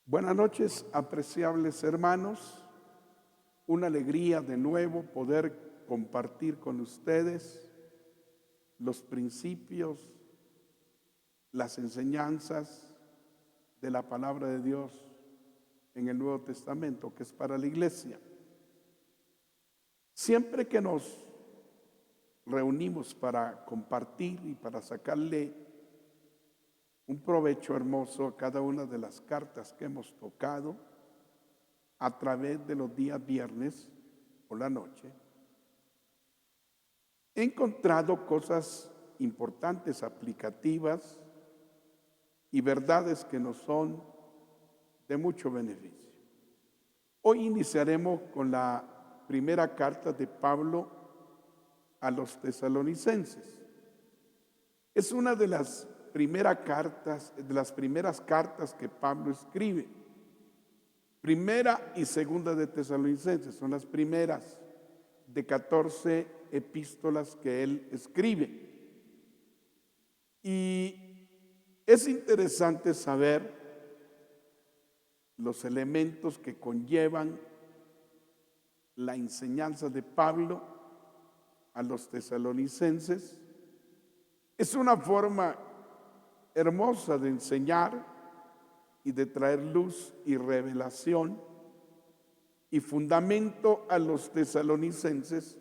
Buenas noches, apreciables hermanos. Una alegría de nuevo poder compartir con ustedes los principios, las enseñanzas de la palabra de Dios en el Nuevo Testamento, que es para la iglesia. Siempre que nos reunimos para compartir y para sacarle un provecho hermoso a cada una de las cartas que hemos tocado a través de los días viernes por la noche, he encontrado cosas importantes, aplicativas y verdades que nos son de mucho beneficio. Hoy iniciaremos con la primera carta de Pablo a los tesalonicenses. Es una de las primeras cartas que Pablo escribe. Primera y segunda de Tesalonicenses son las primeras de 14 epístolas que él escribe. Y es interesante saber los elementos que conllevan la enseñanza de Pablo a los tesalonicenses. Es una forma hermosa de enseñar y de traer luz y revelación y fundamento a los tesalonicenses,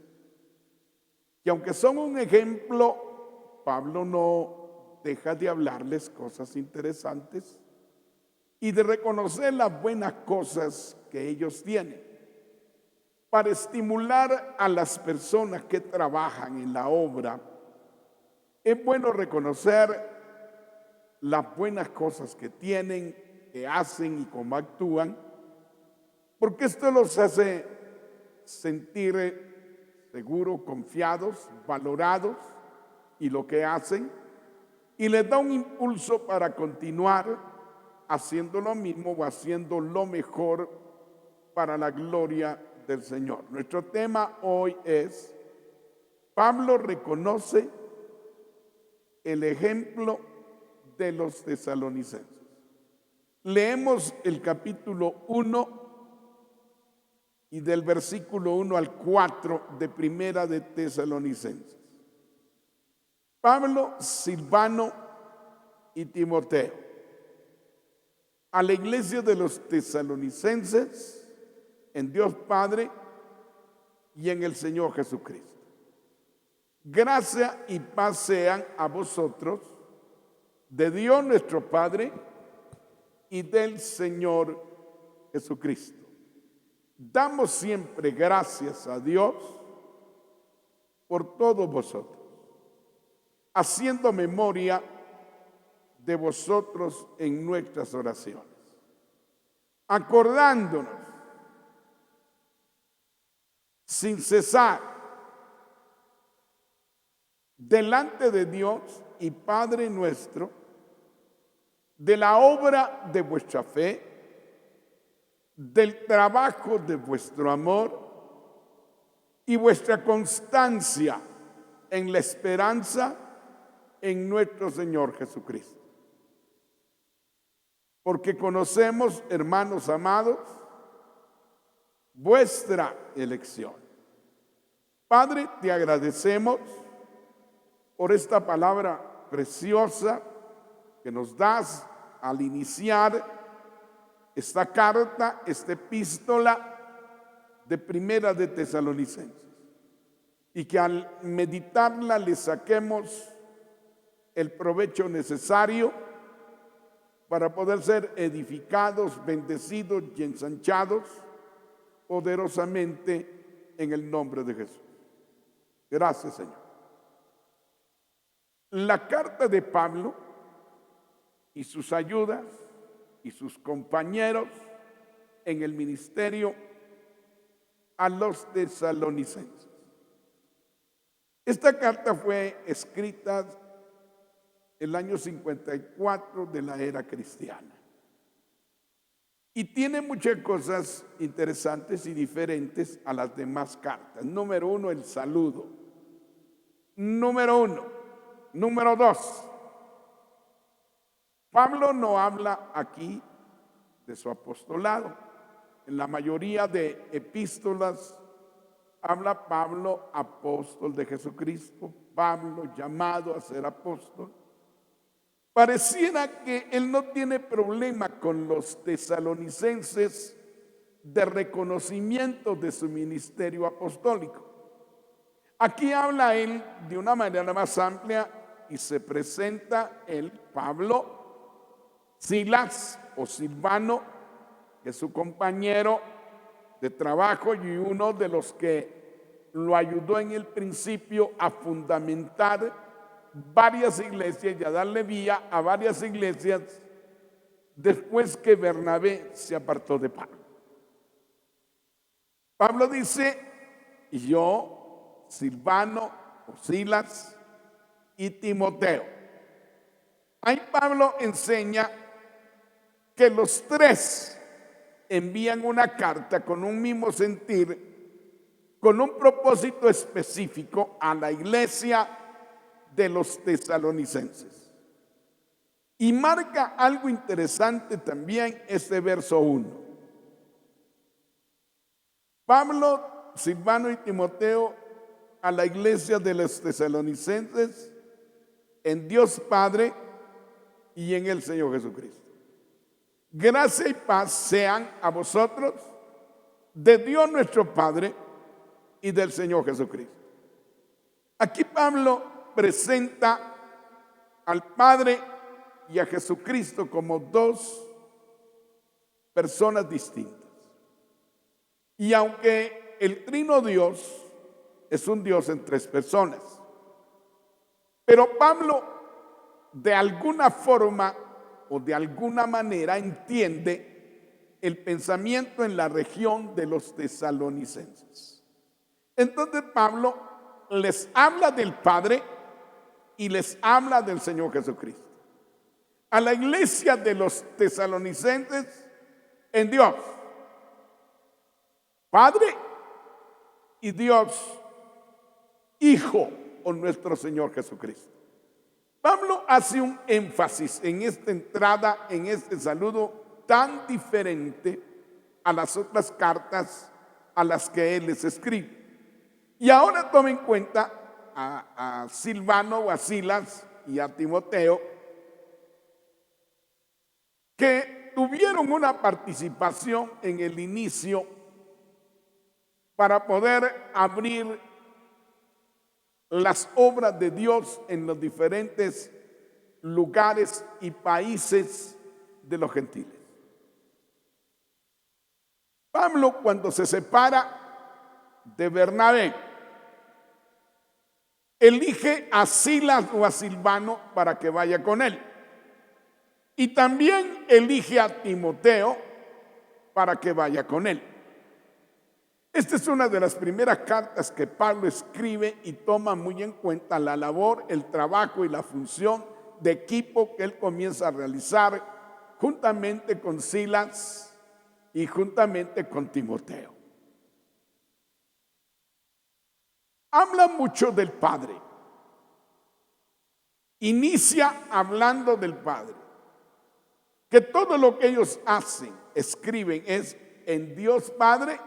que aunque son un ejemplo, Pablo no deja de hablarles cosas interesantes y de reconocer las buenas cosas que ellos tienen, para estimular a las personas que trabajan en la obra. Es bueno reconocer las buenas cosas que tienen, que hacen y cómo actúan, porque esto los hace sentir seguros, confiados, valorados y lo que hacen, y les da un impulso para continuar haciendo lo mismo o haciendo lo mejor para la gloria del Señor. Nuestro tema hoy es: Pablo reconoce el ejemplo de los tesalonicenses. Leemos el capítulo 1 y del versículo 1 al 4 de Primera de Tesalonicenses. Pablo, Silvano y Timoteo, a la iglesia de los tesalonicenses, en Dios Padre y en el Señor Jesucristo. Gracia y paz sean a vosotros, de Dios nuestro Padre y del Señor Jesucristo. Damos siempre gracias a Dios por todos vosotros, haciendo memoria de vosotros en nuestras oraciones, acordándonos sin cesar delante de Dios y Padre nuestro de la obra de vuestra fe, del trabajo de vuestro amor y vuestra constancia en la esperanza en nuestro Señor Jesucristo. Porque conocemos, hermanos amados, vuestra elección. Padre, te agradecemos por esta palabra preciosa que nos das al iniciar esta carta, esta epístola de Primera de Tesalonicenses, y que al meditarla le saquemos el provecho necesario para poder ser edificados, bendecidos y ensanchados poderosamente en el nombre de Jesús. Gracias, Señor. La carta de Pablo y sus ayudas y sus compañeros en el ministerio a los tesalonicenses. Esta carta fue escrita el año 54 de la era cristiana y tiene muchas cosas interesantes y diferentes a las demás cartas. Número 1, el saludo. Número 1. Número 2, Pablo no habla aquí de su apostolado. En la mayoría de epístolas habla Pablo, apóstol de Jesucristo, Pablo llamado a ser apóstol. Pareciera que él no tiene problema con los tesalonicenses de reconocimiento de su ministerio apostólico. Aquí habla él de una manera más amplia y se presenta el Pablo, Silas o Silvano, que es su compañero de trabajo y uno de los que lo ayudó en el principio a fundamentar varias iglesias y a darle vía a varias iglesias después que Bernabé se apartó de Pablo. Pablo dice, y yo, Silvano o Silas y Timoteo. Ahí Pablo enseña que los tres envían una carta con un mismo sentir, con un propósito específico a la iglesia de los tesalonicenses. Y marca algo interesante también este verso 1. Pablo, Silvano y Timoteo a la iglesia de los tesalonicenses en Dios Padre y en el Señor Jesucristo. Gracia y paz sean a vosotros de Dios nuestro Padre y del Señor Jesucristo. Aquí Pablo presenta al Padre y a Jesucristo como dos personas distintas. Y aunque el trino Dios es un Dios en tres personas, pero Pablo de alguna forma o de alguna manera entiende el pensamiento en la región de los tesalonicenses. Entonces Pablo les habla del Padre y les habla del Señor Jesucristo. A la iglesia de los tesalonicenses en Dios Padre y Dios Hijo o nuestro Señor Jesucristo. Pablo hace un énfasis en esta entrada, en este saludo tan diferente a las otras cartas a las que él les escribe. Y ahora toma en cuenta a Silvano o a Silas y a Timoteo, que tuvieron una participación en el inicio para poder abrir las obras de Dios en los diferentes lugares y países de los gentiles. Pablo, cuando se separa de Bernabé, elige a Silas o a Silvano para que vaya con él. Y también elige a Timoteo para que vaya con él. Esta es una de las primeras cartas que Pablo escribe y toma muy en cuenta la labor, el trabajo y la función de equipo que él comienza a realizar juntamente con Silas y juntamente con Timoteo. Habla mucho del Padre. Inicia hablando del Padre. Que todo lo que ellos hacen, escriben, es en Dios Padre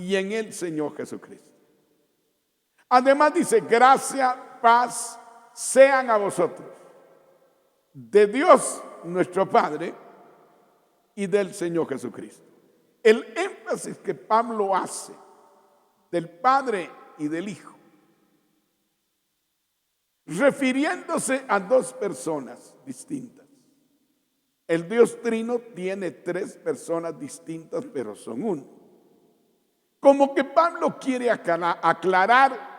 y en el Señor Jesucristo. Además dice, gracia, paz sean a vosotros de Dios nuestro Padre y del Señor Jesucristo. El énfasis que Pablo hace del Padre y del Hijo, refiriéndose a dos personas distintas. El Dios Trino tiene tres personas distintas, pero son uno. Como que Pablo quiere aclarar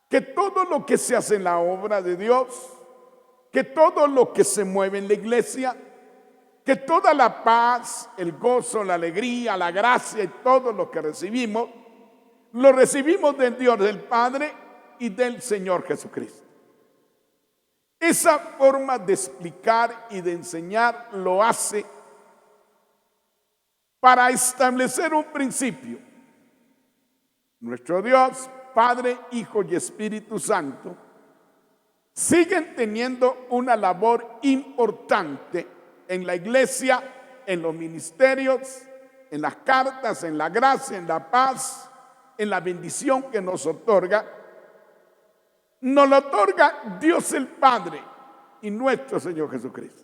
que todo lo que se hace en la obra de Dios, que todo lo que se mueve en la iglesia, que toda la paz, el gozo, la alegría, la gracia y todo lo que recibimos, lo recibimos del Dios, del Padre y del Señor Jesucristo. Esa forma de explicar y de enseñar lo hace para establecer un principio. Nuestro Dios, Padre, Hijo y Espíritu Santo, siguen teniendo una labor importante en la iglesia en los ministerios, en las cartas, en la gracia, en la paz, en la bendición que nos otorga Dios el Padre y nuestro Señor Jesucristo.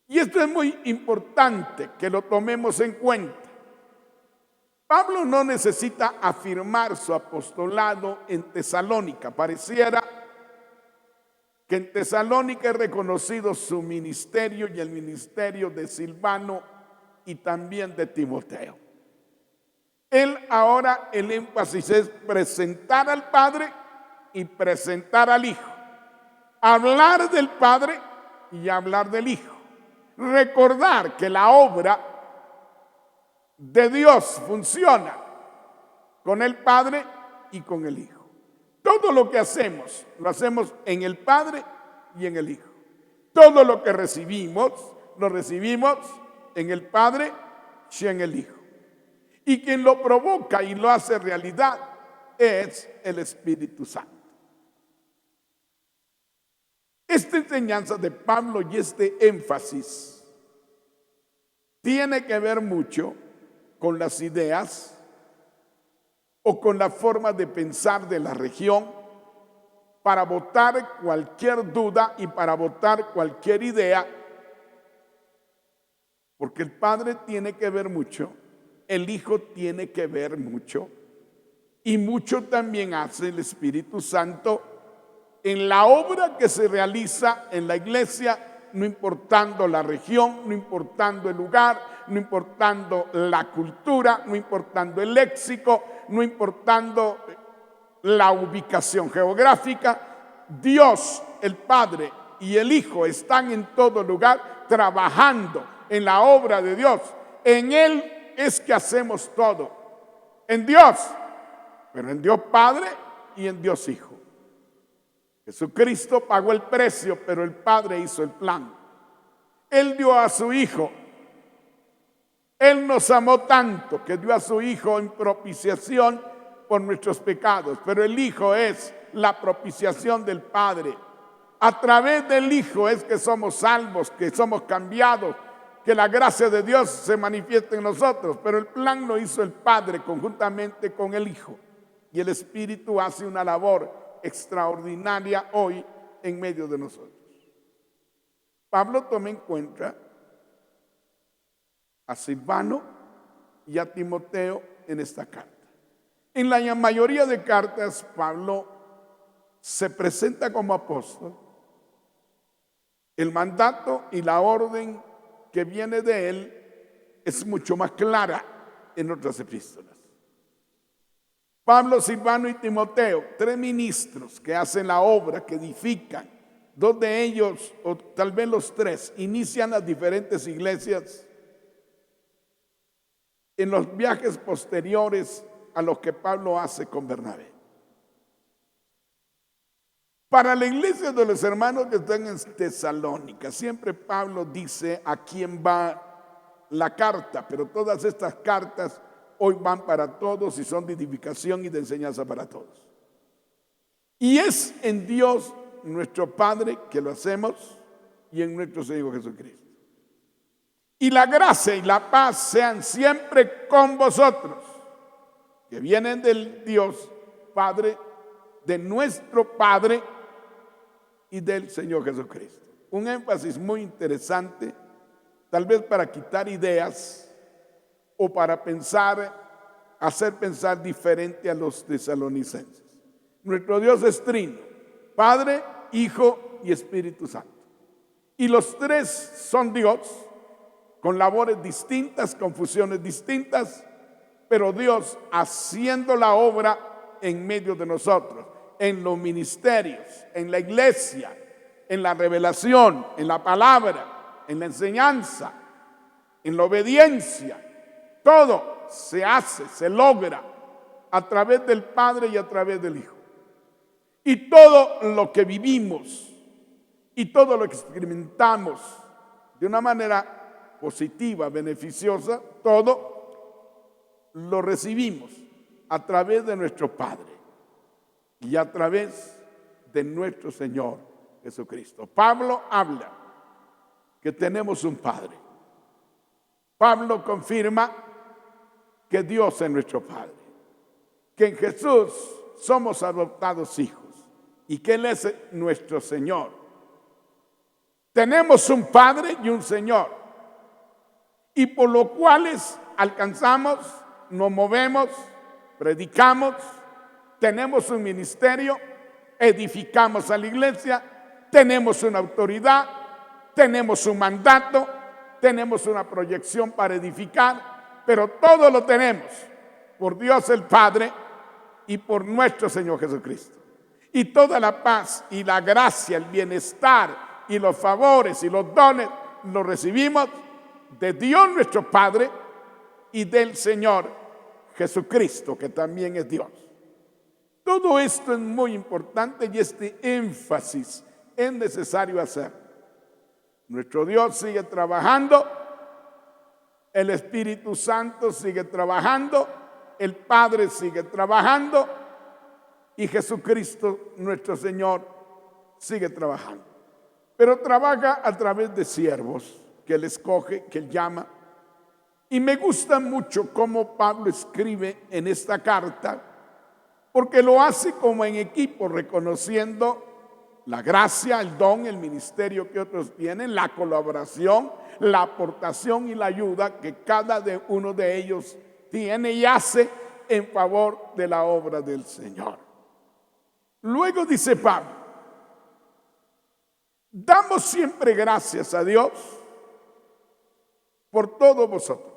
Y esto es muy importante que lo tomemos en cuenta. Pablo no necesita afirmar su apostolado en Tesalónica. Pareciera que en Tesalónica es reconocido su ministerio y el ministerio de Silvano y también de Timoteo. Ahora el énfasis es presentar al Padre y presentar al Hijo. Hablar del Padre y hablar del Hijo. Recordar que la obra de Dios funciona con el Padre y con el Hijo. Todo lo que hacemos, lo hacemos en el Padre y en el Hijo. Todo lo que recibimos, lo recibimos en el Padre y en el Hijo. Y quien lo provoca y lo hace realidad es el Espíritu Santo. Esta enseñanza de Pablo y este énfasis tiene que ver mucho con las ideas o con la forma de pensar de la región para votar cualquier duda y para votar cualquier idea, porque el Padre tiene que ver mucho, el Hijo tiene que ver mucho y mucho también hace el Espíritu Santo en la obra que se realiza en la iglesia, no importando la región, no importando el lugar, no importando la cultura, no importando el léxico, no importando la ubicación geográfica. Dios, el Padre y el Hijo están en todo lugar trabajando en la obra de Dios. En Él es que hacemos todo. En Dios, pero en Dios Padre y en Dios Hijo. Jesucristo pagó el precio, pero el Padre hizo el plan. Él dio a su Hijo. Él nos amó tanto que dio a su Hijo en propiciación por nuestros pecados. Pero el Hijo es la propiciación del Padre. A través del Hijo es que somos salvos, que somos cambiados, que la gracia de Dios se manifiesta en nosotros. Pero el plan lo hizo el Padre conjuntamente con el Hijo. Y el Espíritu hace una labor extraordinaria hoy en medio de nosotros. Pablo toma en cuenta a Silvano y a Timoteo en esta carta. En la mayoría de cartas, Pablo se presenta como apóstol. El mandato y la orden que viene de él es mucho más clara en otras epístolas. Pablo, Silvano y Timoteo, 3 ministros que hacen la obra, que edifican. 2 de ellos, o tal vez los 3, inician las diferentes iglesias en los viajes posteriores a los que Pablo hace con Bernabé. Para la iglesia de los hermanos que están en Tesalónica, siempre Pablo dice a quién va la carta, pero todas estas cartas hoy van para todos y son de edificación y de enseñanza para todos. Y es en Dios nuestro Padre que lo hacemos y en nuestro Señor Jesucristo. Y la gracia y la paz sean siempre con vosotros, que vienen del Dios Padre, de nuestro Padre y del Señor Jesucristo. Un énfasis muy interesante, tal vez para quitar ideas o para hacer pensar diferente a los tesalonicenses. Nuestro Dios es trino, Padre, Hijo y Espíritu Santo. Y los 3 son Dios, con labores distintas, con funciones distintas, pero Dios haciendo la obra en medio de nosotros, en los ministerios, en la iglesia, en la revelación, en la palabra, en la enseñanza, en la obediencia. Todo se hace, se logra a través del Padre y a través del Hijo. Y todo lo que vivimos y todo lo que experimentamos de una manera positiva, beneficiosa, todo lo recibimos a través de nuestro Padre y a través de nuestro Señor Jesucristo. Pablo habla que tenemos un Padre Pablo confirma que Dios es nuestro Padre, que en Jesús somos adoptados hijos y que Él es nuestro Señor. Tenemos un Padre y un Señor, y por lo cuales alcanzamos, nos movemos, predicamos, tenemos un ministerio, edificamos a la iglesia, tenemos una autoridad, tenemos un mandato, tenemos una proyección para edificar, pero todo lo tenemos por Dios el Padre y por nuestro Señor Jesucristo. Y toda la paz y la gracia, el bienestar y los favores y los dones los recibimos de Dios nuestro Padre y del Señor Jesucristo, que también es Dios. Todo esto es muy importante y este énfasis es necesario hacer. Nuestro Dios sigue trabajando, el Espíritu Santo sigue trabajando, el Padre sigue trabajando y Jesucristo, nuestro Señor, sigue trabajando. Pero trabaja a través de siervos que Él escoge, que Él llama. Y me gusta mucho cómo Pablo escribe en esta carta, porque lo hace como en equipo, reconociendo la gracia, el don, el ministerio que otros tienen, la colaboración, la aportación y la ayuda que cada uno de ellos tiene y hace en favor de la obra del Señor. Luego dice Pablo, damos siempre gracias a Dios por todos vosotros,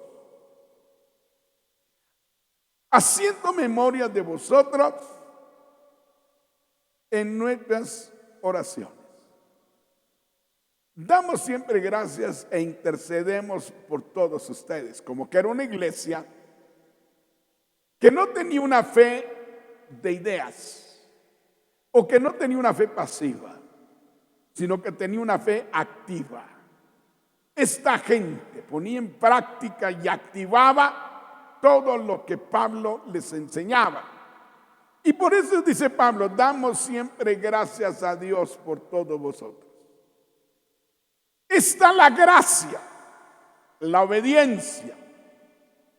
haciendo memoria de vosotros en nuestras oraciones. Damos siempre gracias e intercedemos por todos ustedes, como que era una iglesia que no tenía una fe de ideas o que no tenía una fe pasiva, sino que tenía una fe activa. Esta gente ponía en práctica y activaba todo lo que Pablo les enseñaba. Y por eso dice Pablo, damos siempre gracias a Dios por todos vosotros. Está la gracia, la obediencia,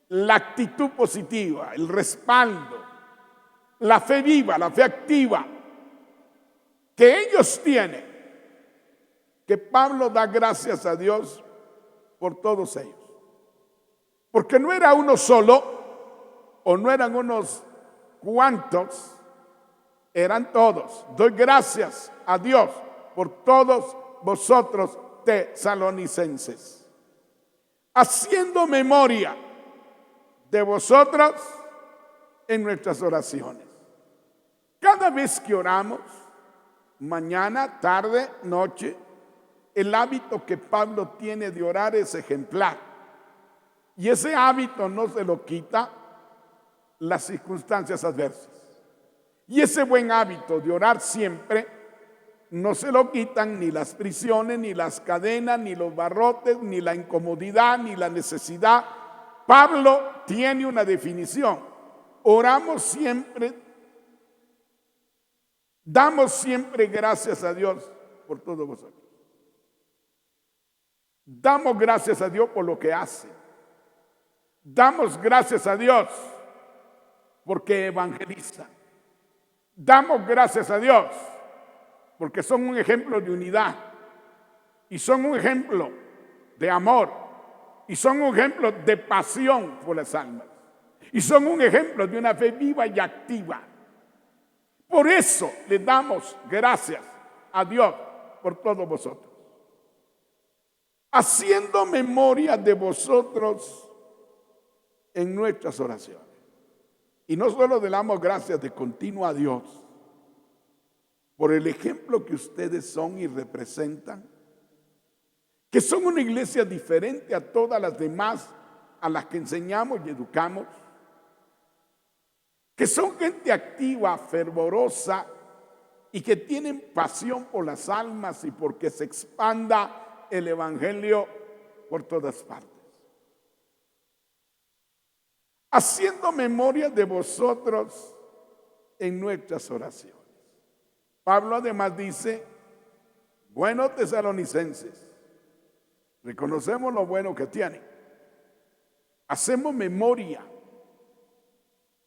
la actitud positiva, el respaldo, la fe viva, la fe activa que ellos tienen, que Pablo da gracias a Dios por todos ellos. Porque no era uno solo o no eran unos cuantos, eran todos. Doy gracias a Dios por todos vosotros tesalonicenses, haciendo memoria de vosotros en nuestras oraciones. Cada vez que oramos, mañana, tarde, noche, el hábito que Pablo tiene de orar es ejemplar. Y ese hábito no se lo quita las circunstancias adversas. Y ese buen hábito de orar siempre no se lo quitan ni las prisiones, ni las cadenas, ni los barrotes, ni la incomodidad, ni la necesidad. Pablo tiene una definición. Oramos siempre, damos siempre gracias a Dios por todos vosotros. Damos gracias a Dios por lo que hace. Damos gracias a Dios porque evangelizan. Damos gracias a Dios porque son un ejemplo de unidad y son un ejemplo de amor y son un ejemplo de pasión por las almas y son un ejemplo de una fe viva y activa. Por eso le damos gracias a Dios por todos vosotros, haciendo memoria de vosotros en nuestras oraciones. Y no solo le damos gracias de continuo a Dios por el ejemplo que ustedes son y representan, que son una iglesia diferente a todas las demás a las que enseñamos y educamos, que son gente activa, fervorosa y que tienen pasión por las almas y porque se expanda el evangelio por todas partes. Haciendo memoria de vosotros en nuestras oraciones. Pablo además dice, buenos tesalonicenses, reconocemos lo bueno que tienen, hacemos memoria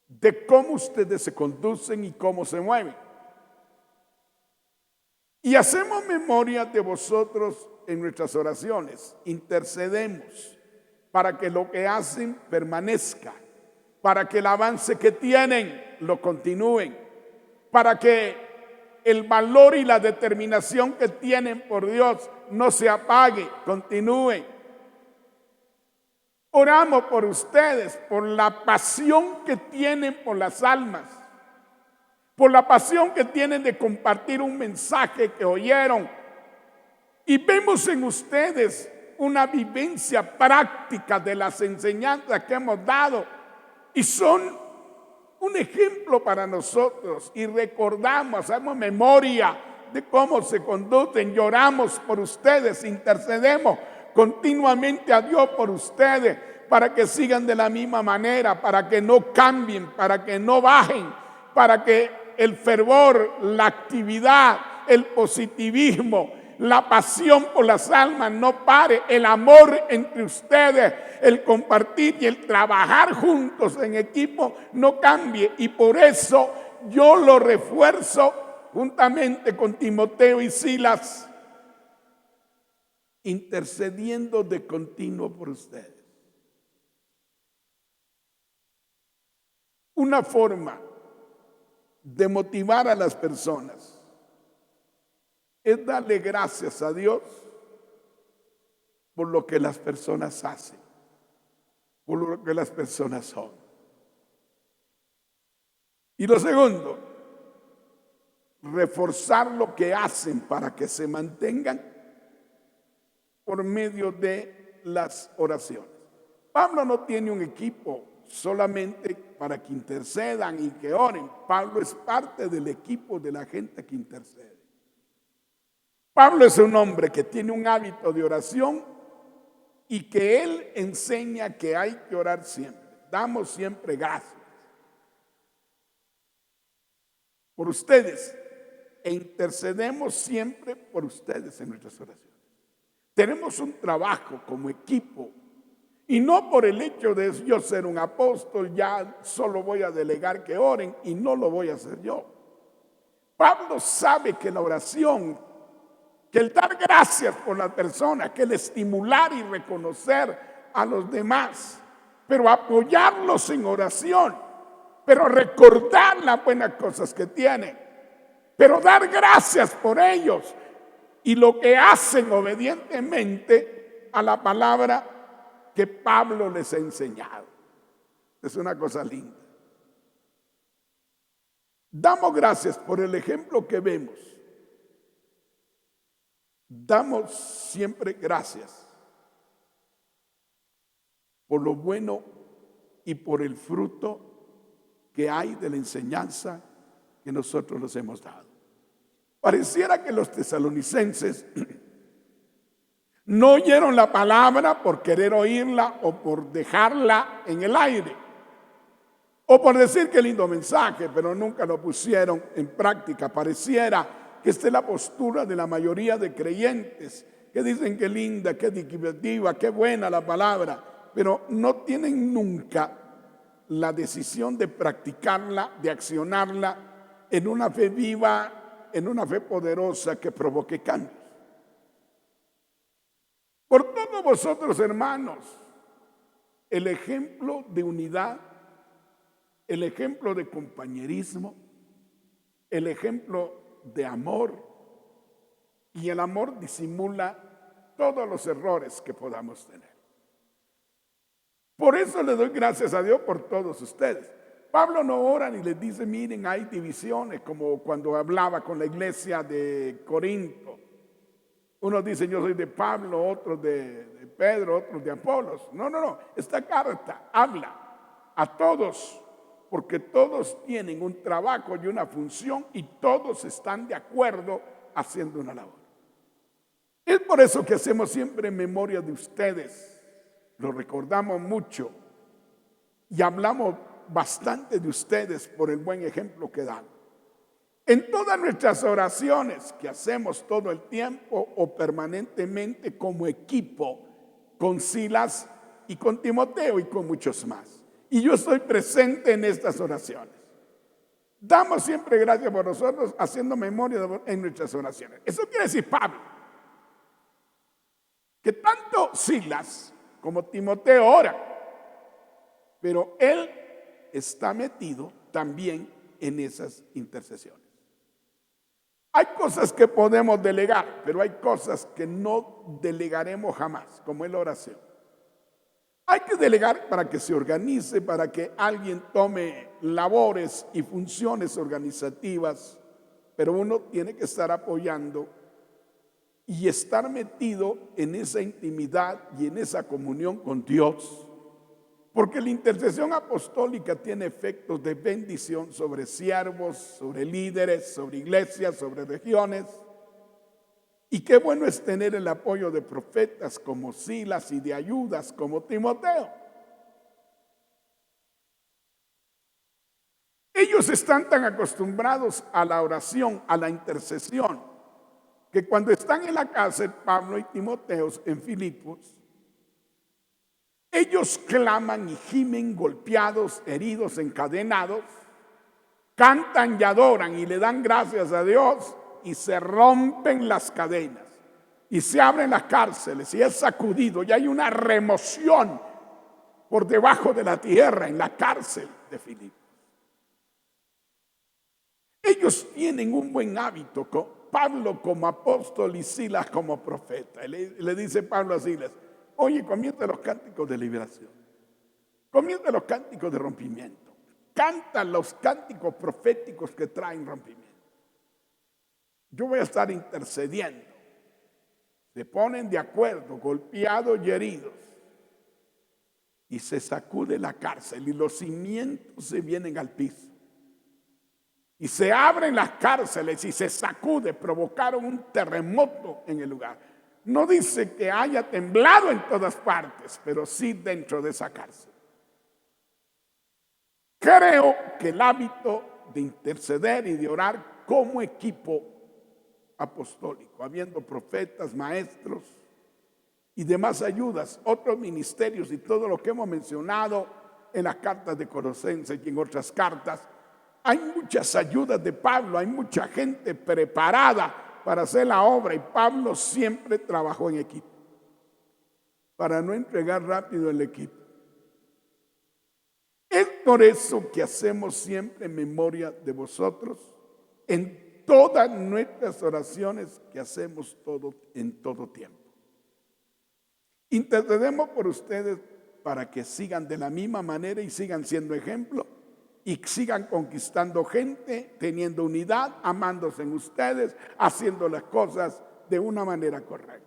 de cómo ustedes se conducen y cómo se mueven. Y hacemos memoria de vosotros en nuestras oraciones. Intercedemos para que lo que hacen permanezca, para que el avance que tienen lo continúen, para que el valor y la determinación que tienen por Dios no se apague, continúe. Oramos por ustedes, por la pasión que tienen por las almas, por la pasión que tienen de compartir un mensaje que oyeron. Y vemos en ustedes una vivencia práctica de las enseñanzas que hemos dado. Y son un ejemplo para nosotros. Y recordamos, hacemos memoria de cómo se conducen. Lloramos por ustedes, intercedemos continuamente a Dios por ustedes, para que sigan de la misma manera, para que no cambien, para que no bajen, para que el fervor, la actividad, el positivismo, la pasión por las almas no pare, el amor entre ustedes, el compartir y el trabajar juntos en equipo no cambie. Y por eso yo lo refuerzo juntamente con Timoteo y Silas, intercediendo de continuo por ustedes. Una forma de motivar a las personas es darle gracias a Dios por lo que las personas hacen, por lo que las personas son. Y lo segundo, reforzar lo que hacen para que se mantengan por medio de las oraciones. Pablo no tiene un equipo solamente para que intercedan y que oren. Pablo es parte del equipo de la gente que intercede. Pablo es un hombre que tiene un hábito de oración y que él enseña que hay que orar siempre. Damos siempre gracias por ustedes e intercedemos siempre por ustedes en nuestras oraciones. Tenemos un trabajo como equipo y no por el hecho de yo ser un apóstol, ya solo voy a delegar que oren y no lo voy a hacer yo. Pablo sabe que la oración, que el dar gracias por la persona, que el estimular y reconocer a los demás, pero apoyarlos en oración, pero recordar las buenas cosas que tienen, pero dar gracias por ellos y lo que hacen obedientemente a la palabra que Pablo les ha enseñado. Es una cosa linda. Damos gracias por el ejemplo que vemos. Damos siempre gracias por lo bueno y por el fruto que hay de la enseñanza que nosotros les hemos dado. Pareciera que los tesalonicenses no oyeron la palabra por querer oírla o por dejarla en el aire, o por decir qué lindo mensaje, pero nunca lo pusieron en práctica. Pareciera que esta es la postura de la mayoría de creyentes, que dicen qué linda, qué dignificativa, qué buena la palabra, pero no tienen nunca la decisión de practicarla, de accionarla en una fe viva, en una fe poderosa que provoque cambios. Por todos vosotros, hermanos, el ejemplo de unidad, el ejemplo de compañerismo, el ejemplo de amor, y el amor disimula todos los errores que podamos tener. Por eso le doy gracias a Dios por todos ustedes. Pablo no ora ni les dice, miren, hay divisiones, como cuando hablaba con la iglesia de Corinto. Unos dicen, yo soy de Pablo, otros de Pedro, otros de Apolos. No. Esta carta habla a todos, porque todos tienen un trabajo y una función y todos están de acuerdo haciendo una labor. Es por eso que hacemos siempre memoria de ustedes. Lo recordamos mucho y hablamos bastante de ustedes por el buen ejemplo que dan. En todas nuestras oraciones que hacemos todo el tiempo o permanentemente como equipo, con Silas y con Timoteo y con muchos más. Y yo estoy presente en estas oraciones. Damos siempre gracias por nosotros, haciendo memoria en nuestras oraciones. Eso quiere decir Pablo, que tanto Silas como Timoteo oran, pero él está metido también en esas intercesiones. Hay cosas que podemos delegar, pero hay cosas que no delegaremos jamás, como es la oración. Hay que delegar para que se organice, para que alguien tome labores y funciones organizativas, pero uno tiene que estar apoyando y estar metido en esa intimidad y en esa comunión con Dios. Porque la intercesión apostólica tiene efectos de bendición sobre siervos, sobre líderes, sobre iglesias, sobre regiones. Y qué bueno es tener el apoyo de profetas como Silas y de ayudas como Timoteo. Ellos están tan acostumbrados a la oración, a la intercesión, que cuando están en la cárcel, Pablo y Timoteo en Filipos, ellos claman y gimen golpeados, heridos, encadenados, cantan y adoran y le dan gracias a Dios y se rompen las cadenas y se abren las cárceles y es sacudido y hay una remoción por debajo de la tierra en la cárcel de Filipos. Ellos tienen un buen hábito, Pablo como apóstol y Silas como profeta. Le dice Pablo a Silas: oye, comienza los cánticos de liberación, comienza los cánticos de rompimiento, canta los cánticos proféticos que traen rompimiento. Yo voy a estar intercediendo. Se ponen de acuerdo, golpeados y heridos, y se sacude la cárcel y los cimientos se vienen al piso. Y se abren las cárceles y se sacude, provocaron un terremoto en el lugar. No dice que haya temblado en todas partes, pero sí dentro de esa cárcel. Creo que el hábito de interceder y de orar como equipo apostólico, habiendo profetas, maestros y demás ayudas, otros ministerios y todo lo que hemos mencionado en las cartas de Colosenses y en otras cartas, hay muchas ayudas de Pablo, hay mucha gente preparada para hacer la obra y Pablo siempre trabajó en equipo para no entregar rápido el equipo. Es por eso que hacemos siempre memoria de vosotros en todas nuestras oraciones que hacemos en todo tiempo. Intercedemos por ustedes para que sigan de la misma manera y sigan siendo ejemplo y sigan conquistando gente, teniendo unidad, amándose en ustedes, haciendo las cosas de una manera correcta.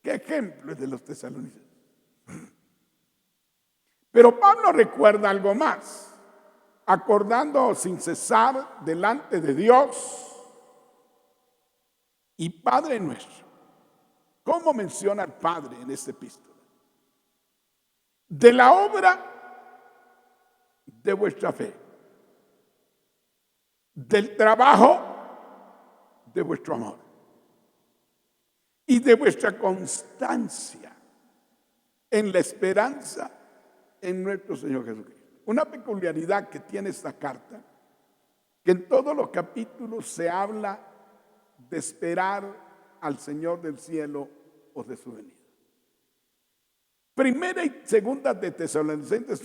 ¿Qué ejemplo es de los tesalonicenses? Pero Pablo recuerda algo más, acordando sin cesar delante de Dios y Padre nuestro. ¿Cómo menciona al Padre en esta epístola? De la obra de vuestra fe, del trabajo de vuestro amor y de vuestra constancia en la esperanza en nuestro Señor Jesucristo. Una peculiaridad que tiene esta carta, que en todos los capítulos se habla de esperar al Señor del cielo o de su venida. Primera y segunda de Tesalonicenses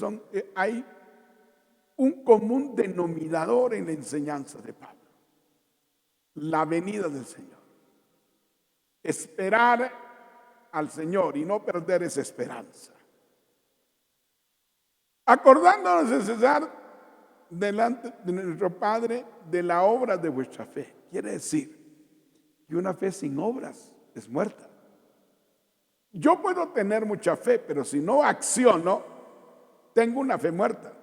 hay un común denominador en la enseñanza de Pablo: la venida del Señor. Esperar al Señor y no perder esa esperanza. Acordándonos de cesar delante de nuestro Padre de la obra de vuestra fe. Quiere decir que una fe sin obras es muerta. Yo puedo tener mucha fe, pero si no acciono, tengo una fe muerta.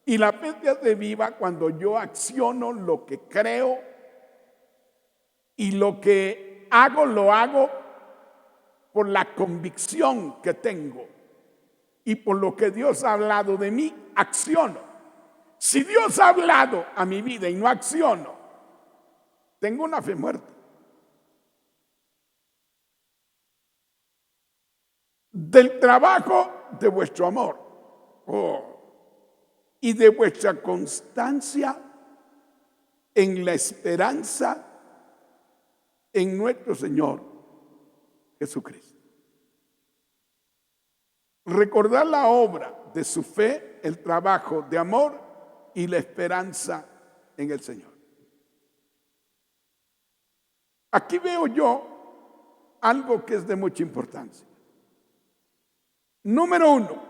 Y la fe se hace viva cuando yo acciono lo que creo y lo que hago, lo hago por la convicción que tengo y por lo que Dios ha hablado de mí, acciono. Si Dios ha hablado a mi vida y no acciono, tengo una fe muerta. del trabajo de vuestro amor y de vuestra constancia en la esperanza en nuestro Señor Jesucristo. Recordar la obra de su fe, el trabajo de amor y la esperanza en el Señor. Aquí veo yo algo que es de mucha importancia. Número 1,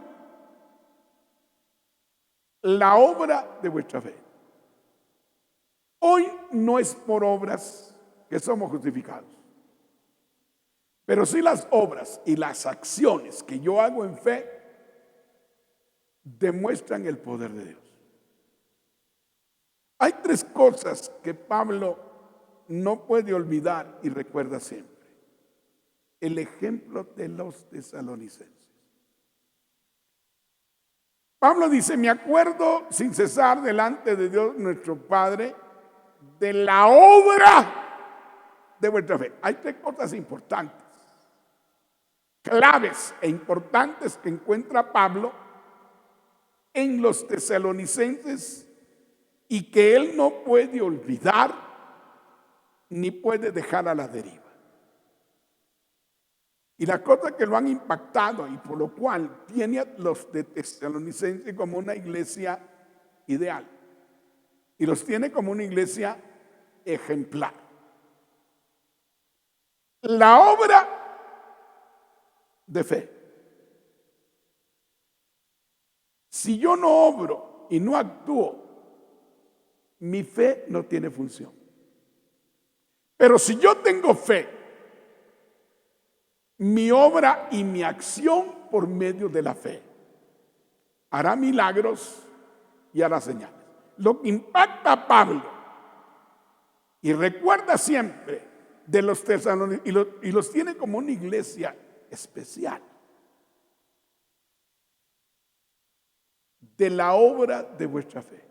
la obra de vuestra fe. Hoy no es por obras que somos justificados, pero sí las obras y las acciones que yo hago en fe demuestran el poder de Dios. Hay 3 cosas que Pablo no puede olvidar y recuerda siempre. El ejemplo de los tesalonicenses. Pablo dice: me acuerdo sin cesar delante de Dios nuestro Padre de la obra de vuestra fe. Hay 3 cosas importantes, claves e importantes que encuentra Pablo en los tesalonicenses y que él no puede olvidar ni puede dejar a la deriva. Y las cosas que lo han impactado y por lo cual tiene a los de Tesalonicenses como una iglesia ideal y los tiene como una iglesia ejemplar. La obra de fe. Si yo no obro y no actúo, mi fe no tiene función. Pero si yo tengo fe, mi obra y mi acción por medio de la fe hará milagros y hará señales. Lo que impacta a Pablo y recuerda siempre de los tesalonicenses y los tiene como una iglesia especial, de la obra de vuestra fe,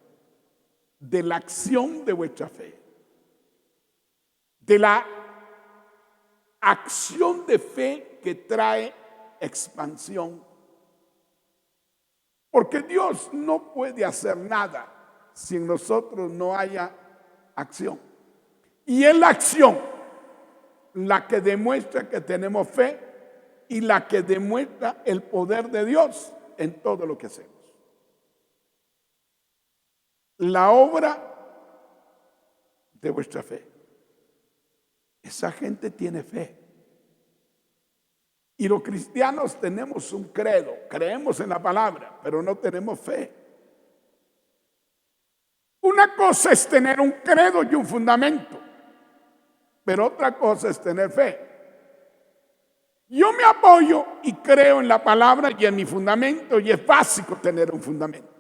de la acción de vuestra fe, de la acción de fe que trae expansión. Porque Dios no puede hacer nada si en nosotros no haya acción. Y es la acción la que demuestra que tenemos fe y la que demuestra el poder de Dios en todo lo que hacemos. La obra de vuestra fe. Esa gente tiene fe. Y los cristianos tenemos un credo, creemos en la palabra, pero no tenemos fe. Una cosa es tener un credo y un fundamento, pero otra cosa es tener fe. Yo me apoyo y creo en la palabra y en mi fundamento, y es básico tener un fundamento.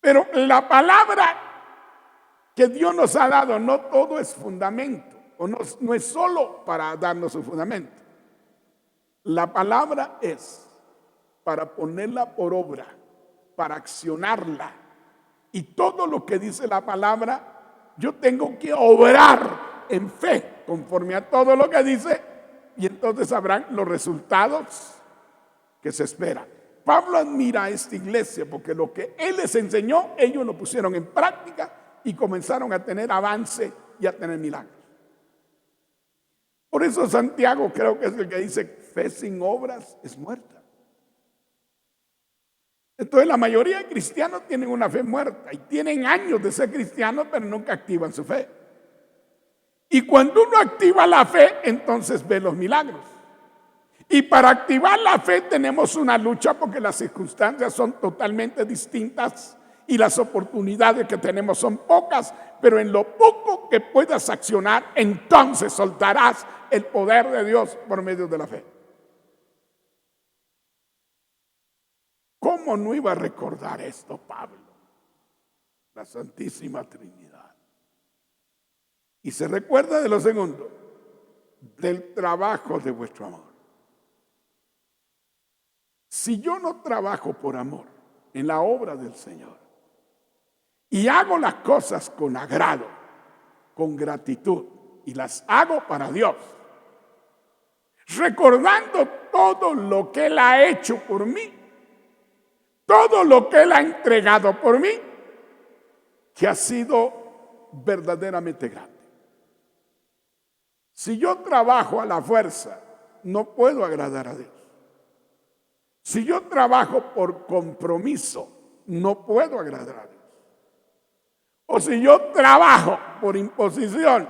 Pero la palabra que Dios nos ha dado, no todo es fundamento, o no es solo para darnos un fundamento. La palabra es para ponerla por obra, para accionarla. Y todo lo que dice la palabra, yo tengo que obrar en fe, conforme a todo lo que dice, y entonces habrán los resultados que se esperan. Pablo admira a esta iglesia porque lo que él les enseñó, ellos lo pusieron en práctica y comenzaron a tener avance y a tener milagros. Por eso Santiago creo que es el que dice: fe sin obras es muerta. Entonces la mayoría de cristianos tienen una fe muerta y tienen años de ser cristianos, pero nunca activan su fe. Y cuando uno activa la fe, entonces ve los milagros. Y para activar la fe tenemos una lucha porque las circunstancias son totalmente distintas y las oportunidades que tenemos son pocas, pero en lo poco que puedas accionar, entonces soltarás el poder de Dios por medio de la fe. ¿Cómo no iba a recordar esto Pablo? La Santísima Trinidad. Y se recuerda de lo segundo, del trabajo de vuestro amor. Si yo no trabajo por amor en la obra del Señor y hago las cosas con agrado, con gratitud, y las hago para Dios, recordando todo lo que Él ha hecho por mí, todo lo que Él ha entregado por mí, que ha sido verdaderamente grande. Si yo trabajo a la fuerza, no puedo agradar a Dios. Si yo trabajo por compromiso, no puedo agradar a Dios. O si yo trabajo por imposición,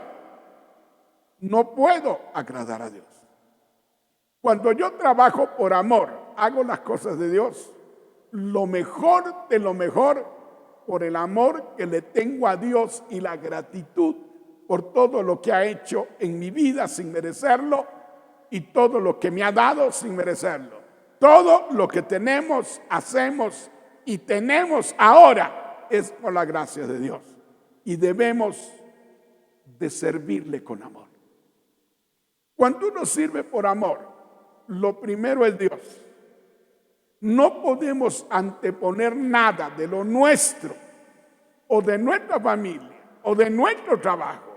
no puedo agradar a Dios. Cuando yo trabajo por amor, hago las cosas de Dios, lo mejor de lo mejor, por el amor que le tengo a Dios y la gratitud por todo lo que ha hecho en mi vida sin merecerlo y todo lo que me ha dado sin merecerlo. Todo lo que tenemos, hacemos y tenemos ahora es por la gracia de Dios. Y debemos de servirle con amor. Cuando uno sirve por amor, lo primero es Dios. No podemos anteponer nada de lo nuestro o de nuestra familia o de nuestro trabajo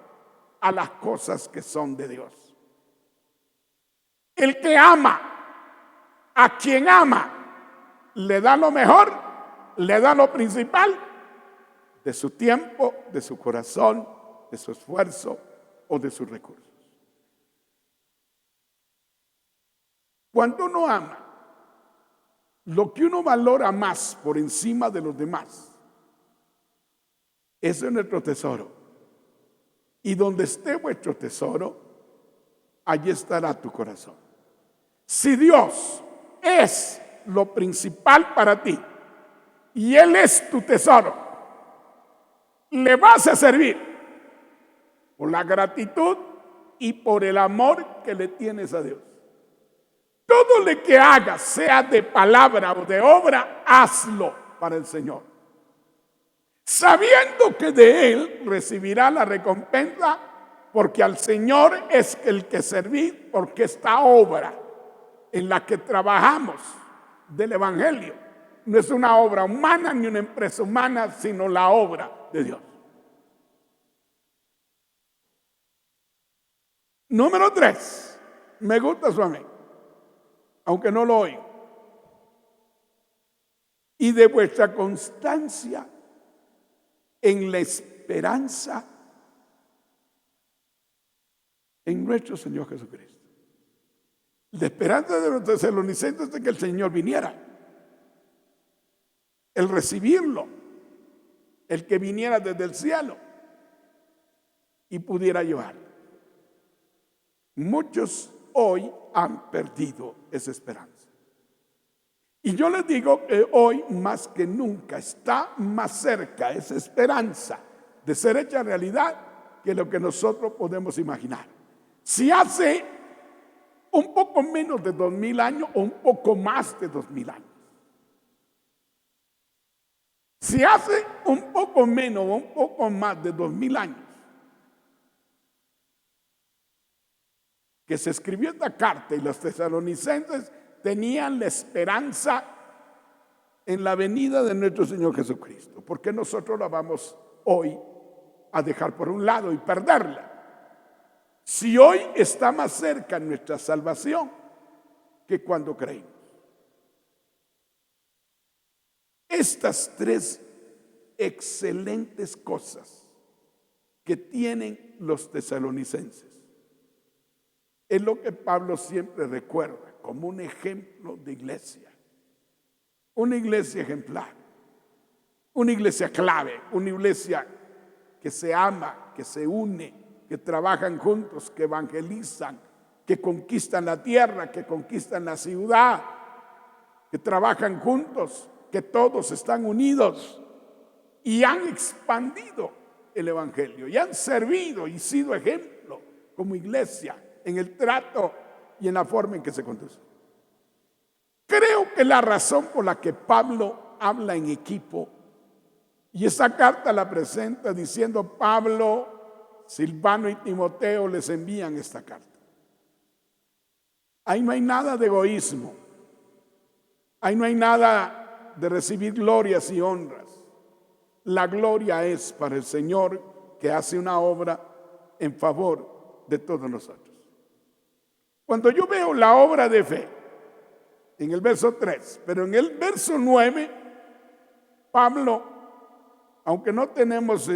a las cosas que son de Dios. El que ama a quien ama, le da lo mejor, le da lo principal de su tiempo, de su corazón, de su esfuerzo o de sus recursos. Cuando uno ama, lo que uno valora más por encima de los demás, ese es nuestro tesoro. Y donde esté vuestro tesoro, allí estará tu corazón. Si Dios es lo principal para ti y Él es tu tesoro, le vas a servir por la gratitud y por el amor que le tienes a Dios. Todo lo que hagas, sea de palabra o de obra, hazlo para el Señor, sabiendo que de Él recibirá la recompensa, porque al Señor es el que servir, porque esta obra en la que trabajamos del Evangelio no es una obra humana ni una empresa humana, sino la obra de Dios. Número 3, me gusta su amén, aunque no lo oigo. Y de vuestra constancia en la esperanza en nuestro Señor Jesucristo. La esperanza de los tesalonicenses es de que el Señor viniera, el recibirlo, el que viniera desde el cielo y pudiera llevarlo. Muchos hoy han perdido esa esperanza. Y yo les digo que hoy más que nunca está más cerca esa esperanza de ser hecha realidad que lo que nosotros podemos imaginar. Si hace un poco menos de 2000 años o un poco más de 2000 años. Si hace un poco menos o un poco más de 2000 años que se escribió esta carta y los tesalonicenses tenían la esperanza en la venida de nuestro Señor Jesucristo, ¿por qué nosotros la vamos hoy a dejar por un lado y perderla? Si hoy está más cerca nuestra salvación que cuando creímos. Estas 3 excelentes cosas que tienen los tesalonicenses es lo que Pablo siempre recuerda como un ejemplo de iglesia. Una iglesia ejemplar, una iglesia clave, una iglesia que se ama, que se une, que trabajan juntos, que evangelizan, que conquistan la tierra, que conquistan la ciudad, que trabajan juntos, que todos están unidos y han expandido el evangelio y han servido y sido ejemplo como iglesia en el trato y en la forma en que se conduce. Creo que la razón por la que Pablo habla en equipo y esa carta la presenta diciendo Pablo, Silvano y Timoteo les envían esta carta. Ahí no hay nada de egoísmo. Ahí no hay nada de recibir glorias y honras. La gloria es para el Señor que hace una obra en favor de todos nosotros. Cuando yo veo la obra de fe en el verso 3, pero en el verso 9, Pablo, aunque no tenemos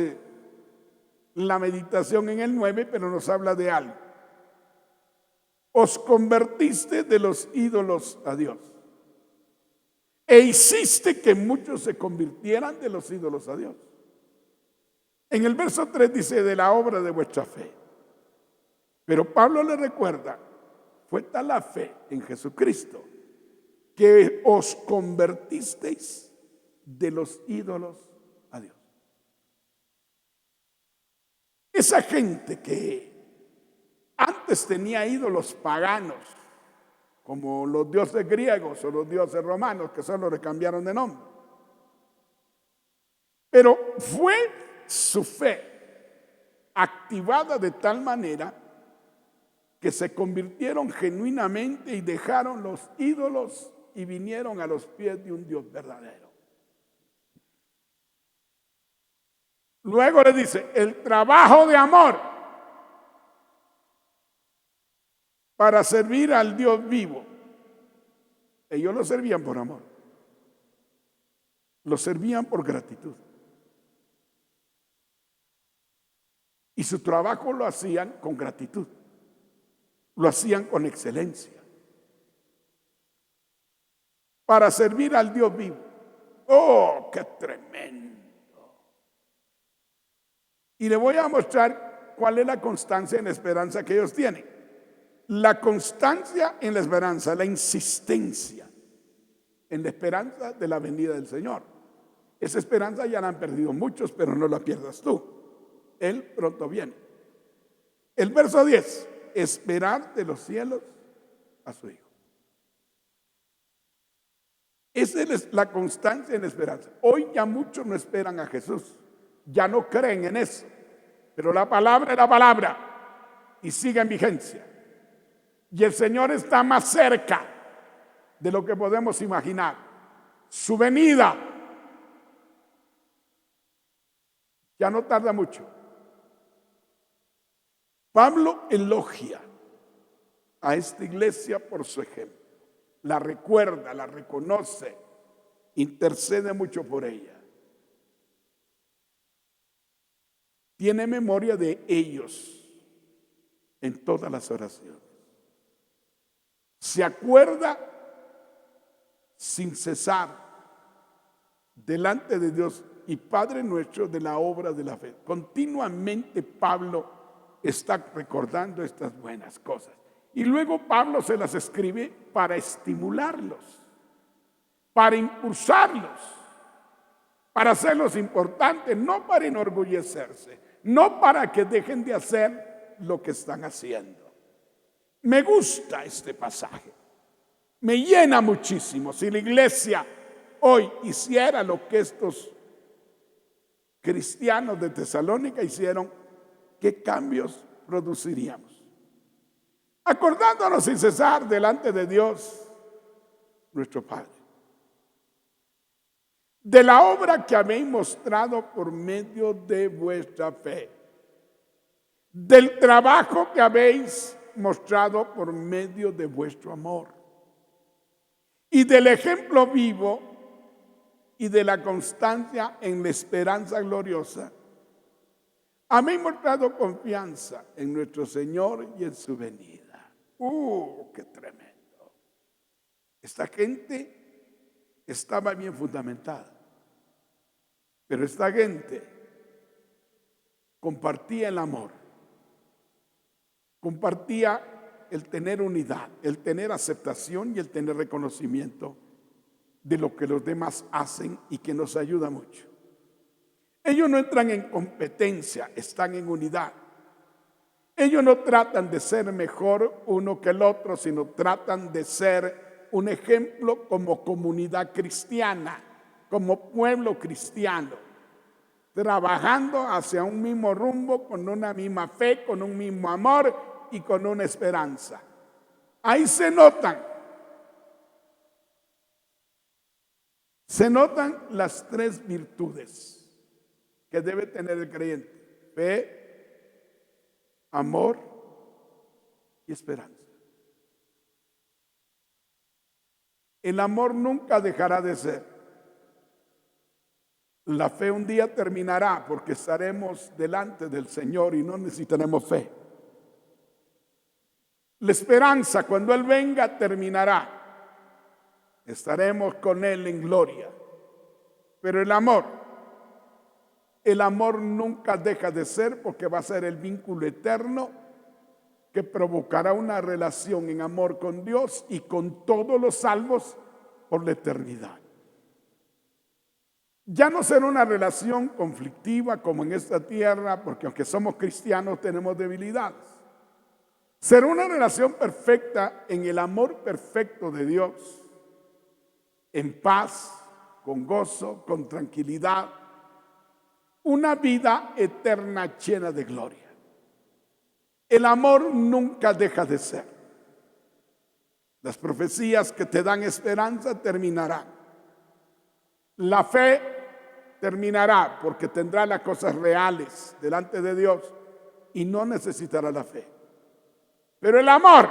la meditación en el 9, pero nos habla de algo. Os convertiste de los ídolos a Dios e hiciste que muchos se convirtieran de los ídolos a Dios. En el verso 3 dice de la obra de vuestra fe. Pero Pablo le recuerda, fue tal la fe en Jesucristo que os convertisteis de los ídolos a Dios. Esa gente que antes tenía ídolos paganos, como los dioses griegos o los dioses romanos, que solo le cambiaron de nombre. Pero fue su fe activada de tal manera que se convirtieron genuinamente y dejaron los ídolos y vinieron a los pies de un Dios verdadero. Luego le dice, el trabajo de amor para servir al Dios vivo. Ellos lo servían por amor. Lo servían por gratitud. Y su trabajo lo hacían con gratitud. Lo hacían con excelencia. Para servir al Dios vivo. ¡Oh, qué tremendo! Y le voy a mostrar cuál es la constancia en la esperanza que ellos tienen. La constancia en la esperanza, la insistencia en la esperanza de la venida del Señor. Esa esperanza ya la han perdido muchos, pero no la pierdas tú. Él pronto viene. El verso 10, esperar de los cielos a su Hijo. Esa es la constancia en la esperanza. Hoy ya muchos no esperan a Jesús, ya no creen en eso, pero la palabra es la palabra y sigue en vigencia. Y el Señor está más cerca de lo que podemos imaginar. Su venida ya no tarda mucho. Pablo elogia a esta iglesia por su ejemplo. La recuerda, la reconoce, intercede mucho por ella. Tiene memoria de ellos en todas las oraciones. Se acuerda sin cesar delante de Dios y Padre nuestro de la obra de la fe. Continuamente Pablo está recordando estas buenas cosas. Y luego Pablo se las escribe para estimularlos, para impulsarlos, para hacerlos importantes, no para enorgullecerse, no para que dejen de hacer lo que están haciendo. Me gusta este pasaje, me llena muchísimo. Si la iglesia hoy hiciera lo que estos cristianos de Tesalónica hicieron, ¿qué cambios produciríamos? Acordándonos sin cesar delante de Dios, nuestro Padre, de la obra que habéis mostrado por medio de vuestra fe, del trabajo que habéis mostrado por medio de vuestro amor y del ejemplo vivo y de la constancia en la esperanza gloriosa. Habéis mostrado confianza en nuestro Señor y en su venida. ¡Qué tremendo! Esta gente estaba bien fundamentada, pero esta gente compartía el amor, compartía el tener unidad, el tener aceptación y el tener reconocimiento de lo que los demás hacen y que nos ayuda mucho. Ellos no entran en competencia, están en unidad. Ellos no tratan de ser mejor uno que el otro, sino tratan de ser un ejemplo como comunidad cristiana, como pueblo cristiano, trabajando hacia un mismo rumbo, con una misma fe, con un mismo amor y con una esperanza. Ahí se notan las tres virtudes que debe tener el creyente: fe, amor y esperanza. el amor nunca dejará de ser. La fe un día terminará porque estaremos delante del Señor y no necesitaremos fe. La esperanza, cuando Él venga, terminará. Estaremos con Él en gloria. Pero el amor nunca deja de ser, porque va a ser el vínculo eterno que provocará una relación en amor con Dios y con todos los salvos por la eternidad. Ya no será una relación conflictiva como en esta tierra, porque aunque somos cristianos tenemos debilidades. Será una relación perfecta en el amor perfecto de Dios, en paz, con gozo, con tranquilidad, una vida eterna llena de gloria. El amor nunca deja de ser. Las profecías que te dan esperanza terminarán. La fe terminará porque tendrá las cosas reales delante de Dios y no necesitará la fe. Pero el amor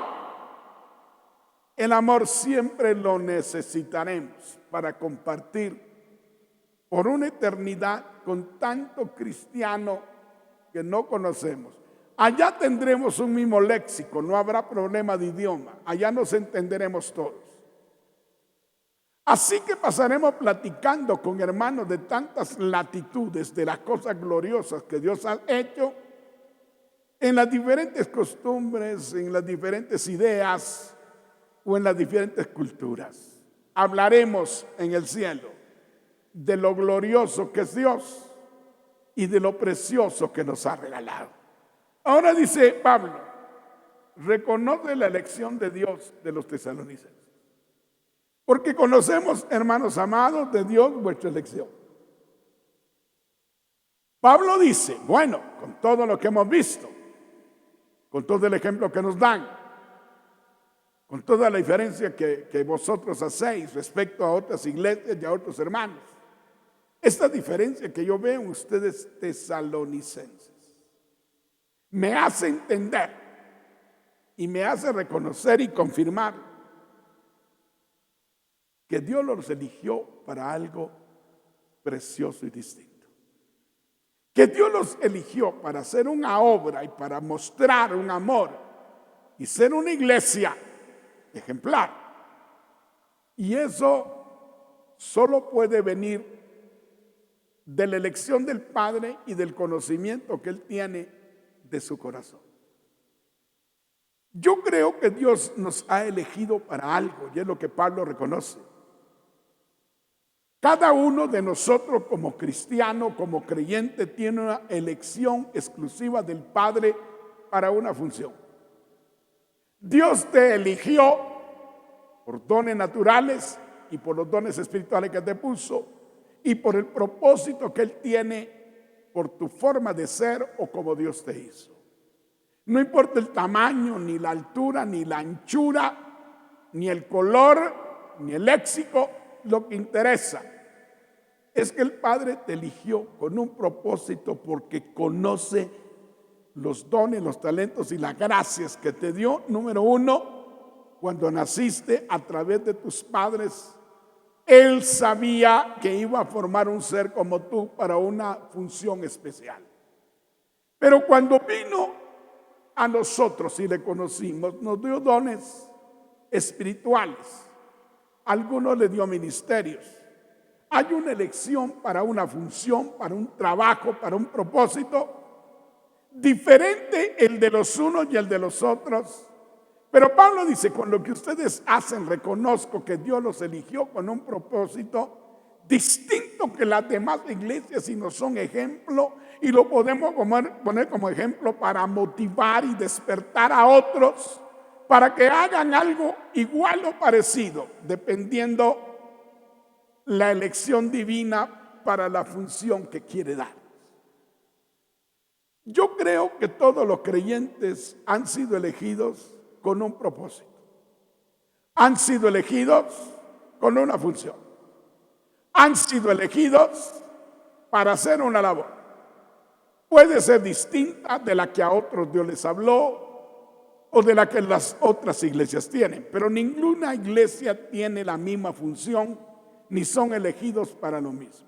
siempre lo necesitaremos para compartir por una eternidad con tanto cristiano que no conocemos. Allá tendremos un mismo léxico, no habrá problema de idioma, allá nos entenderemos todos. Así que pasaremos platicando con hermanos de tantas latitudes de las cosas gloriosas que Dios ha hecho en las diferentes costumbres, en las diferentes ideas o en las diferentes culturas. Hablaremos en el cielo de lo glorioso que es Dios y de lo precioso que nos ha regalado. Ahora dice Pablo, reconoce la elección de Dios de los tesalonicenses. Porque conocemos, hermanos amados, de Dios vuestra elección. Pablo dice, bueno, con todo lo que hemos visto, con todo el ejemplo que nos dan, con toda la diferencia que vosotros hacéis respecto a otras iglesias y a otros hermanos, esta diferencia que yo veo en ustedes tesalonicenses me hace entender y me hace reconocer y confirmar que Dios los eligió para algo precioso y distinto. Que Dios los eligió para hacer una obra y para mostrar un amor y ser una iglesia ejemplar. Y eso solo puede venir de la elección del Padre y del conocimiento que Él tiene de su corazón. Yo creo que Dios nos ha elegido para algo, y es lo que Pablo reconoce. Cada uno de nosotros como cristiano, como creyente, tiene una elección exclusiva del Padre para una función. Dios te eligió por dones naturales y por los dones espirituales que te puso y por el propósito que Él tiene por tu forma de ser o como Dios te hizo. No importa el tamaño, ni la altura, ni la anchura, ni el color, ni el léxico, lo que interesa es que el Padre te eligió con un propósito porque conoce los dones, los talentos y las gracias que te dio. Número uno, cuando naciste a través de tus padres, Él sabía que iba a formar un ser como tú para una función especial. Pero cuando vino a nosotros y le conocimos, nos dio dones espirituales. A algunos le dio ministerios. Hay una elección para una función, para un trabajo, para un propósito, diferente el de los unos y el de los otros. Pero Pablo dice, con lo que ustedes hacen, reconozco que Dios los eligió con un propósito distinto que las demás iglesias y no son ejemplo, y lo podemos poner como ejemplo para motivar y despertar a otros para que hagan algo igual o parecido, dependiendo la elección divina para la función que quiere dar. Yo creo que todos los creyentes han sido elegidos con un propósito. Han sido elegidos con una función. Han sido elegidos para hacer una labor. Puede ser distinta de la que a otros Dios les habló, o de la que las otras iglesias tienen, pero ninguna iglesia tiene la misma función ni son elegidos para lo mismo.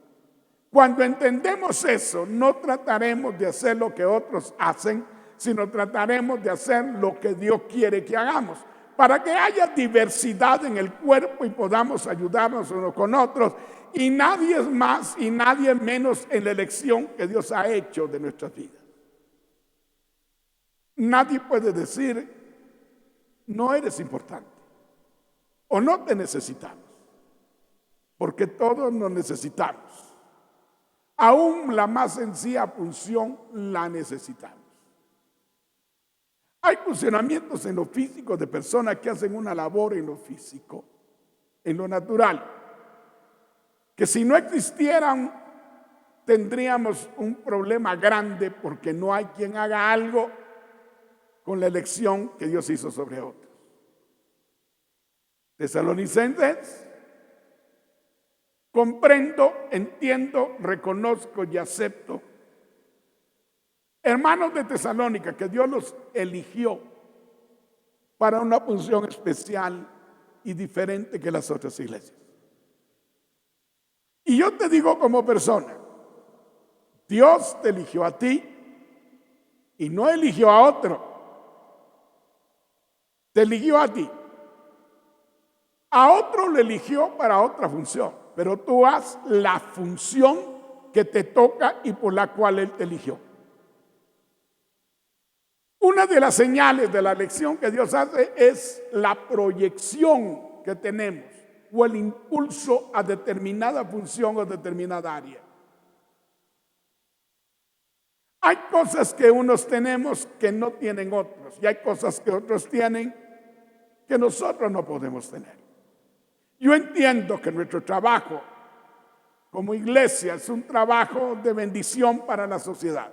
Cuando entendemos eso, no trataremos de hacer lo que otros hacen, sino trataremos de hacer lo que Dios quiere que hagamos, para que haya diversidad en el cuerpo y podamos ayudarnos unos con otros, y nadie es más y nadie menos en la elección que Dios ha hecho de nuestras vidas. Nadie puede decir, no eres importante o no te necesitamos, porque todos nos necesitamos. Aún la más sencilla función la necesitamos. Hay funcionamientos en lo físico de personas que hacen una labor en lo físico, en lo natural, que si no existieran tendríamos un problema grande porque no hay quien haga algo con la elección que Dios hizo sobre otros. Tesalonicenses, comprendo, entiendo, reconozco y acepto. Hermanos de Tesalónica, que Dios los eligió para una función especial y diferente que las otras iglesias. Y yo te digo como persona, Dios te eligió a ti y no eligió a otro. Te eligió a ti. A otro le eligió para otra función, pero tú haz la función que te toca y por la cual Él te eligió. Una de las señales de la elección que Dios hace es la proyección que tenemos o el impulso a determinada función o determinada área. Hay cosas que unos tenemos que no tienen otros y hay cosas que otros tienen que nosotros no podemos tener. Yo entiendo que nuestro trabajo como iglesia es un trabajo de bendición para la sociedad.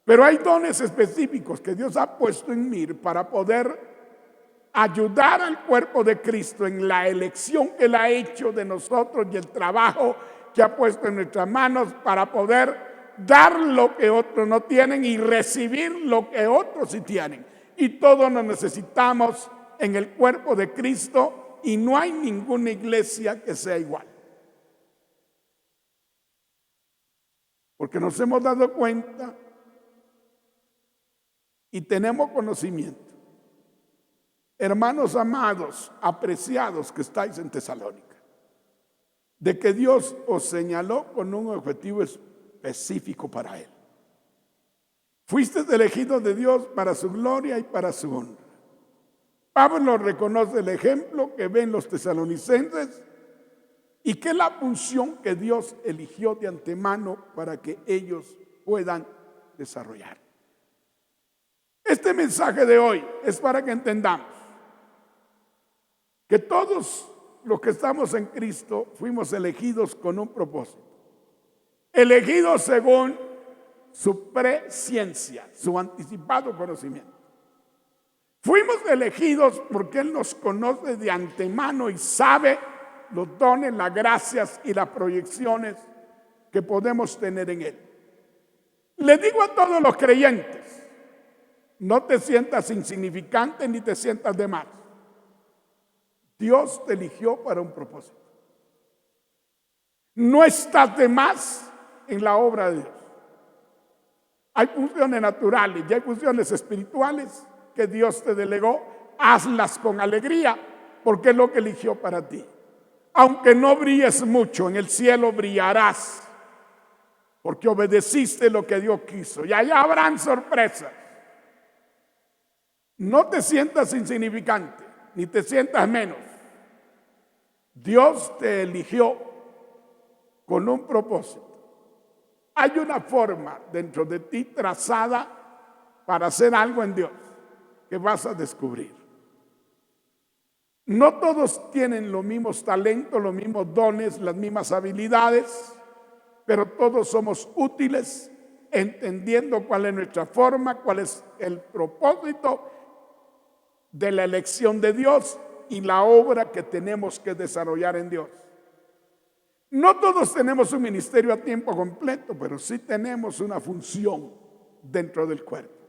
Pero hay dones específicos que Dios ha puesto en mí para poder ayudar al cuerpo de Cristo en la elección que Él ha hecho de nosotros y el trabajo que ha puesto en nuestras manos para poder dar lo que otros no tienen y recibir lo que otros sí tienen. Y todos nos necesitamos en el cuerpo de Cristo y no hay ninguna iglesia que sea igual. Porque nos hemos dado cuenta y tenemos conocimiento, hermanos amados, apreciados que estáis en Tesalónica, de que Dios os señaló con un objetivo específico para Él. Fuiste elegidos de Dios para su gloria y para su honra. Pablo reconoce el ejemplo que ven los tesalonicenses y que es la función que Dios eligió de antemano para que ellos puedan desarrollar. Este mensaje de hoy es para que entendamos que todos los que estamos en Cristo fuimos elegidos con un propósito. Elegidos según su presciencia, su anticipado conocimiento. Fuimos elegidos porque Él nos conoce de antemano y sabe los dones, las gracias y las proyecciones que podemos tener en Él. Le digo a todos los creyentes, no te sientas insignificante ni te sientas de más. Dios te eligió para un propósito. No estás de más en la obra de Dios. Hay funciones naturales y hay funciones espirituales que Dios te delegó. Hazlas con alegría porque es lo que eligió para ti. Aunque no brilles mucho, en el cielo brillarás porque obedeciste lo que Dios quiso y allá habrán sorpresas. No te sientas insignificante, ni te sientas menos. Dios te eligió con un propósito. Hay una forma dentro de ti trazada para hacer algo en Dios que vas a descubrir. No todos tienen los mismos talentos, los mismos dones, las mismas habilidades, pero todos somos útiles entendiendo cuál es nuestra forma, cuál es el propósito de la elección de Dios y la obra que tenemos que desarrollar en Dios. No todos tenemos un ministerio a tiempo completo, pero sí tenemos una función dentro del cuerpo.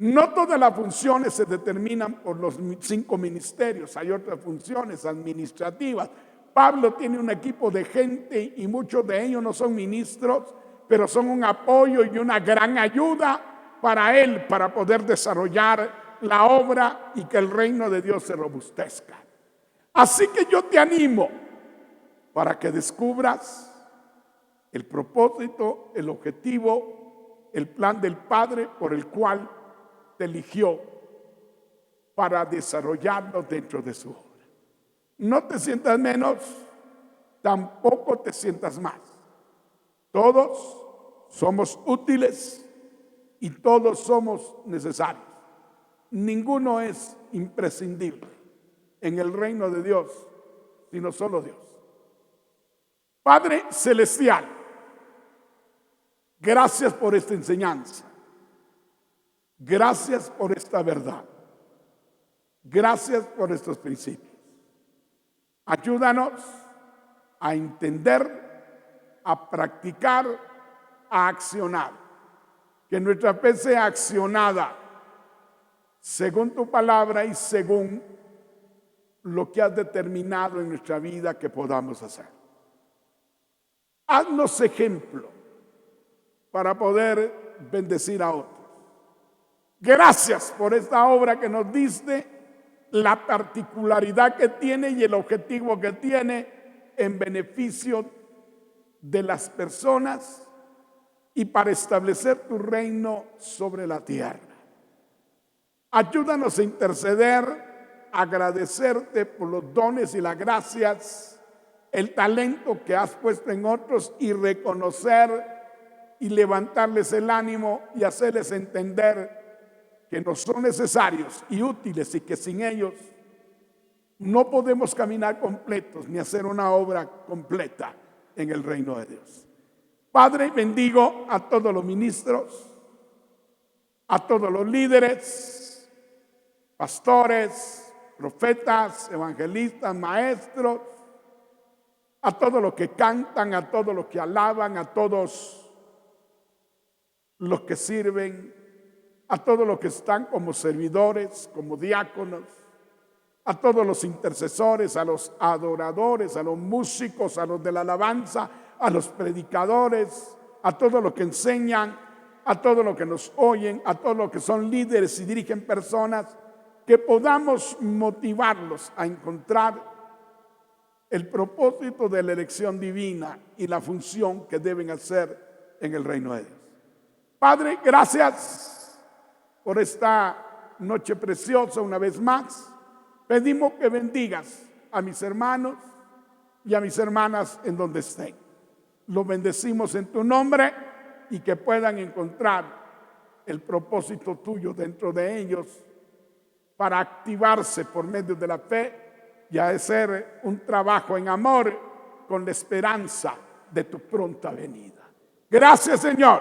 No todas las funciones se determinan por los 5 ministerios, hay otras funciones administrativas. Pablo tiene un equipo de gente y muchos de ellos no son ministros, pero son un apoyo y una gran ayuda para él, para poder desarrollar la obra y que el reino de Dios se robustezca. Así que yo te animo para que descubras el propósito, el objetivo, el plan del Padre por el cual te eligió para desarrollarlo dentro de su obra. No te sientas menos, tampoco te sientas más. Todos somos útiles y todos somos necesarios. Ninguno es imprescindible en el reino de Dios, sino solo Dios. Padre Celestial, gracias por esta enseñanza. Gracias por esta verdad. Gracias por estos principios. Ayúdanos a entender, a practicar, a accionar. Que nuestra fe sea accionada según tu palabra y según lo que has determinado en nuestra vida que podamos hacer. Haznos ejemplo para poder bendecir a otros. Gracias por esta obra que nos diste, la particularidad que tiene y el objetivo que tiene en beneficio de las personas y para establecer tu reino sobre la tierra. Ayúdanos a interceder, a agradecerte por los dones y las gracias, el talento que has puesto en otros y reconocer y levantarles el ánimo y hacerles entender que nos son necesarios y útiles y que sin ellos no podemos caminar completos ni hacer una obra completa en el reino de Dios. Padre, bendigo a todos los ministros, a todos los líderes, pastores, profetas, evangelistas, maestros, a todos los que cantan, a todos los que alaban, a todos los que sirven, a todos los que están como servidores, como diáconos, a todos los intercesores, a los adoradores, a los músicos, a los de la alabanza, a los predicadores, a todos los que enseñan, a todos los que nos oyen, a todos los que son líderes y dirigen personas, que podamos motivarlos a encontrar el propósito de la elección divina y la función que deben hacer en el reino de Dios. Padre, gracias por esta noche preciosa una vez más. Pedimos que bendigas a mis hermanos y a mis hermanas en donde estén. Los bendecimos en tu nombre y que puedan encontrar el propósito tuyo dentro de ellos para activarse por medio de la fe y hacer un trabajo en amor con la esperanza de tu pronta venida. Gracias, Señor.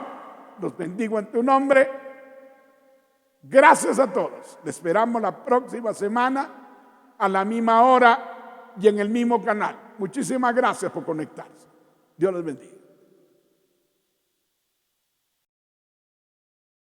Los bendigo en tu nombre. Gracias a todos. Les esperamos la próxima semana a la misma hora y en el mismo canal. Muchísimas gracias por conectarse. Dios les bendiga.